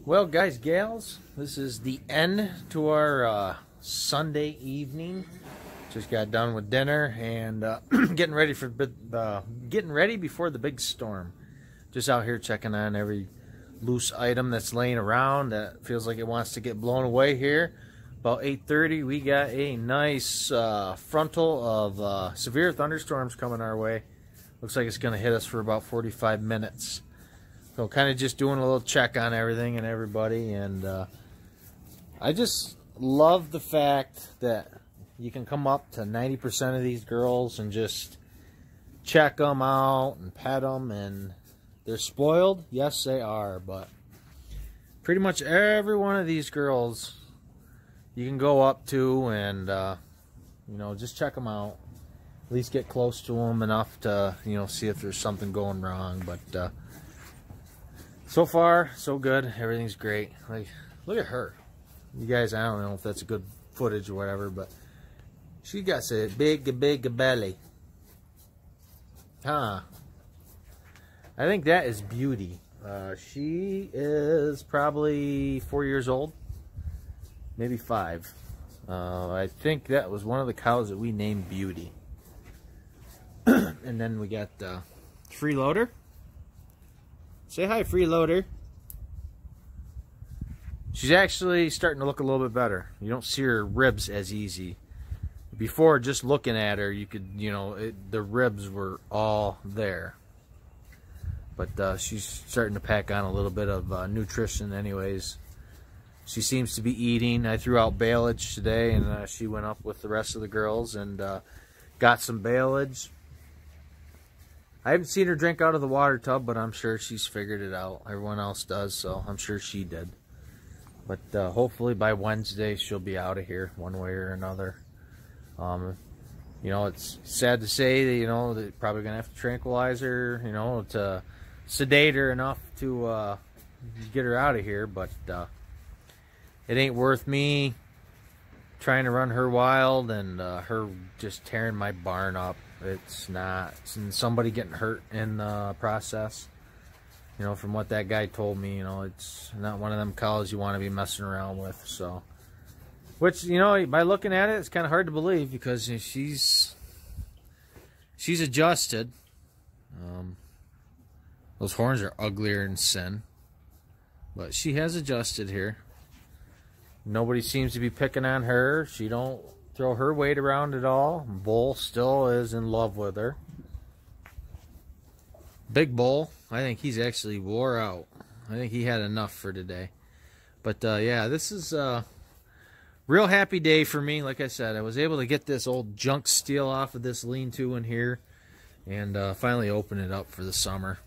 Well, guys, gals, this is the end to our Sunday evening. Just got done with dinner and getting ready before the big storm. Just out here checking on every loose item that's laying around that feels like it wants to get blown away here. About 8:30, we got a nice frontal of severe thunderstorms coming our way. Looks like it's going to hit us for about 45 minutes. So kind of just doing a little check on everything and everybody, and I just love the fact that you can come up to 90% of these girls and just check them out and pet them, and they're spoiled. Yes, they are, but pretty much every one of these girls you can go up to and you know, just check them out. At least get close to them enough to, you know, see if there's something going wrong. But so far, so good. Everything's great. Like, look at her. You guys, I don't know if that's a good footage or whatever, but she got a big belly. Huh. I think that is Beauty. She is probably 4 years old. Maybe 5. I think that was one of the cows that we named Beauty. And then we got Freeloader. Say hi, Freeloader. She's actually starting to look a little bit better. You don't see her ribs as easy. Before, just looking at her, you could, you know, the ribs were all there. But she's starting to pack on a little bit of nutrition anyways. She seems to be eating. I threw out baleage today, and she went up with the rest of the girls and got some baleage. I haven't seen her drink out of the water tub, but I'm sure she's figured it out. Everyone else does, so I'm sure she did. But hopefully by Wednesday she'll be out of here one way or another. You know, it's sad to say that, you know, they're probably going to have to tranquilize her, you know, to sedate her enough to get her out of here. But it ain't worth me trying to run her wild and her just tearing my barn up. It's not. And somebody getting hurt in the process. You know, from what that guy told me, you know, it's not one of them cows you want to be messing around with. So, which, you know, by looking at it, it's kind of hard to believe because she's adjusted. Those horns are uglier than sin, but she has adjusted here. Nobody seems to be picking on her. She don't throw her weight around at all. Bull still is in love with her. Big Bull, I think he's actually wore out. I think he had enough for today. But yeah, this is a real happy day for me. Like I said, I was able to get this old junk steel off of this lean-to in here and finally open it up for the summer.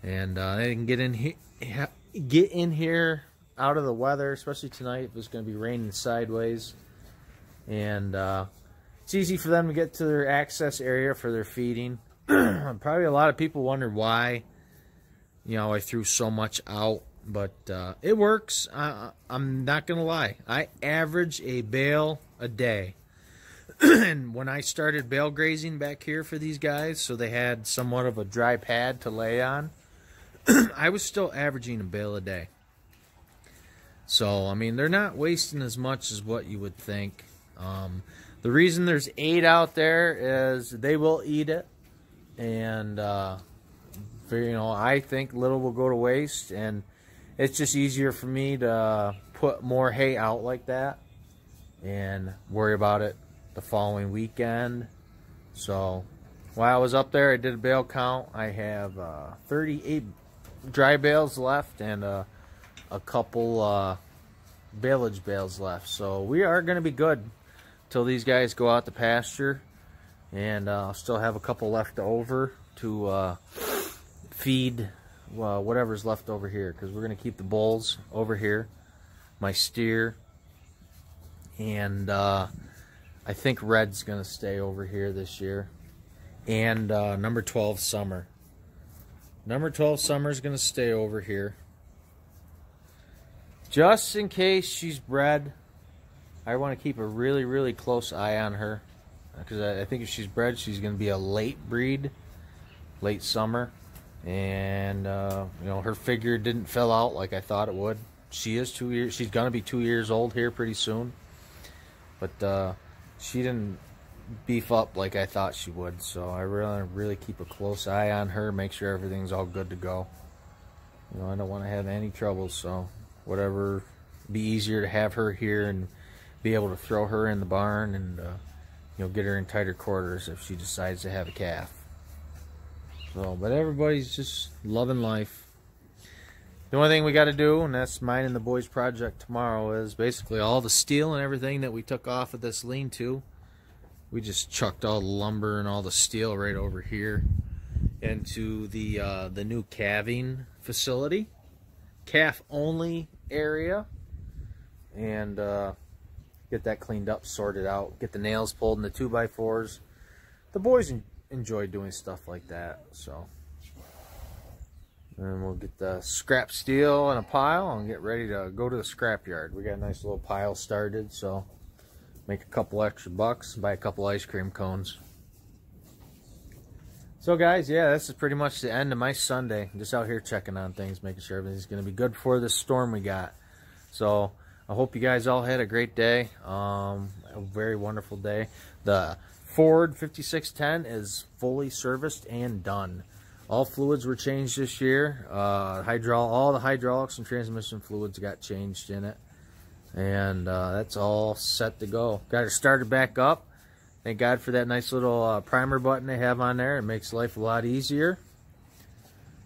And I can get in here out of the weather, especially tonight if it's going to be raining sideways. And it's easy for them to get to their access area for their feeding. Probably a lot of people wonder why, you know, I threw so much out, but it works. I'm not going to lie. I average a bale a day. And when I started bale grazing back here for these guys, so they had somewhat of a dry pad to lay on, I was still averaging a bale a day. So, I mean, they're not wasting as much as what you would think. The reason there's 8 out there is they will eat it. And, you know, I think little will go to waste. And it's just easier for me to put more hay out like that and worry about it the following weekend. So, while I was up there, I did a bale count. I have 38 dry bales left and a couple baleage bales left. So we are going to be good till these guys go out to pasture. And I'll still have a couple left over to feed whatever's left over here. Because we're going to keep the bulls over here. My steer. And I think Red's going to stay over here this year. And number 12 Summer. Number 12 Summer is going to stay over here. Just in case she's bred, I want to keep a really, really close eye on her. Because I think if she's bred, she's going to be a late breed, late summer. And you know, her figure didn't fill out like I thought it would. She is 2 years. She's gonna be 2 years old here pretty soon, but she didn't beef up like I thought she would. So I really keep a close eye on her, make sure everything's all good to go. You know, I don't want to have any troubles. So whatever, be easier to have her here and be able to throw her in the barn and you know, get her in tighter quarters if she decides to have a calf. So, but everybody's just loving life. The only thing we got to do, and that's mine and the boys' project tomorrow, is basically all the steel and everything that we took off of this lean-to. We just chucked all the lumber and all the steel right over here into the new calving facility, calf-only area, and get that cleaned up, sorted out, get the nails pulled in the 2x4s. The boys enjoy doing stuff like that, so. And we'll get the scrap steel in a pile and get ready to go to the scrap yard. We got a nice little pile started, so make a couple extra bucks, buy a couple ice cream cones. So guys, yeah, this is pretty much the end of my Sunday. I'm just out here checking on things, making sure everything's going to be good before this storm we got. So I hope you guys all had a great day, a very wonderful day. The Ford 5610 is fully serviced and done. All fluids were changed this year. All the hydraulics and transmission fluids got changed in it. And that's all set to go. Got it started back up. Thank God for that nice little primer button they have on there. It makes life a lot easier.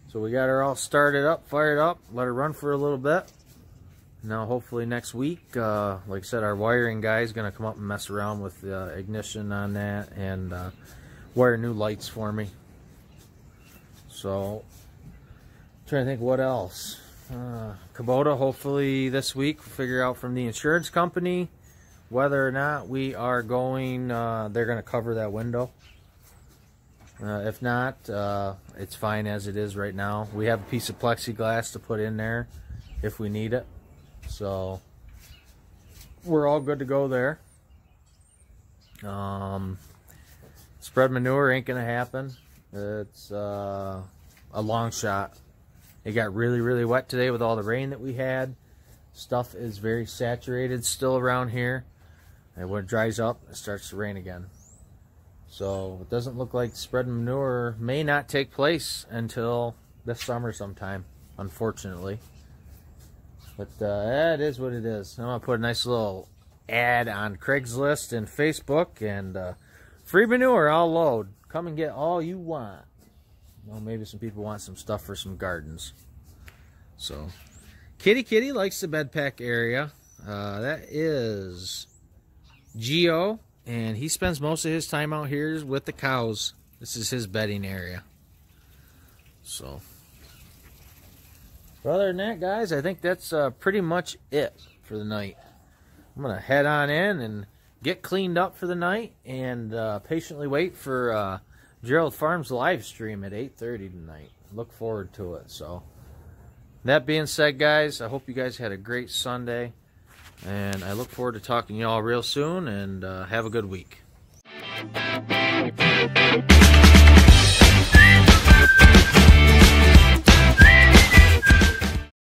So we got her all started up, fired up, let her run for a little bit. Now hopefully next week, like I said, our wiring guy is going to come up and mess around with the ignition on that and wire new lights for me. So, trying to think what else. Kubota, hopefully this week, we'll figure out from the insurance company whether or not we are going, they're going to cover that window. If not, it's fine as it is right now. We have a piece of plexiglass to put in there if we need it. So, we're all good to go there. Spread manure ain't going to happen. It's a long shot. It got really wet today with all the rain that we had. Stuff is very saturated still around here. And when it dries up, it starts to rain again. So it doesn't look like spreading manure may not take place until this summer sometime, unfortunately. But that is what it is. I'm going to put a nice little ad on Craigslist and Facebook, and free manure, I'll load. Come and get all you want. Well, maybe some people want some stuff for some gardens. So, Kitty likes the bed pack area. That is Geo, and he spends most of his time out here with the cows. This is his bedding area. So, other than that, guys, I think that's pretty much it for the night. I'm going to head on in and get cleaned up for the night and patiently wait for Gerald Farms live stream at 8:30 tonight. Look forward to it. So, that being said, guys, I hope you guys had a great Sunday. And I look forward to talking to y'all real soon, and have a good week.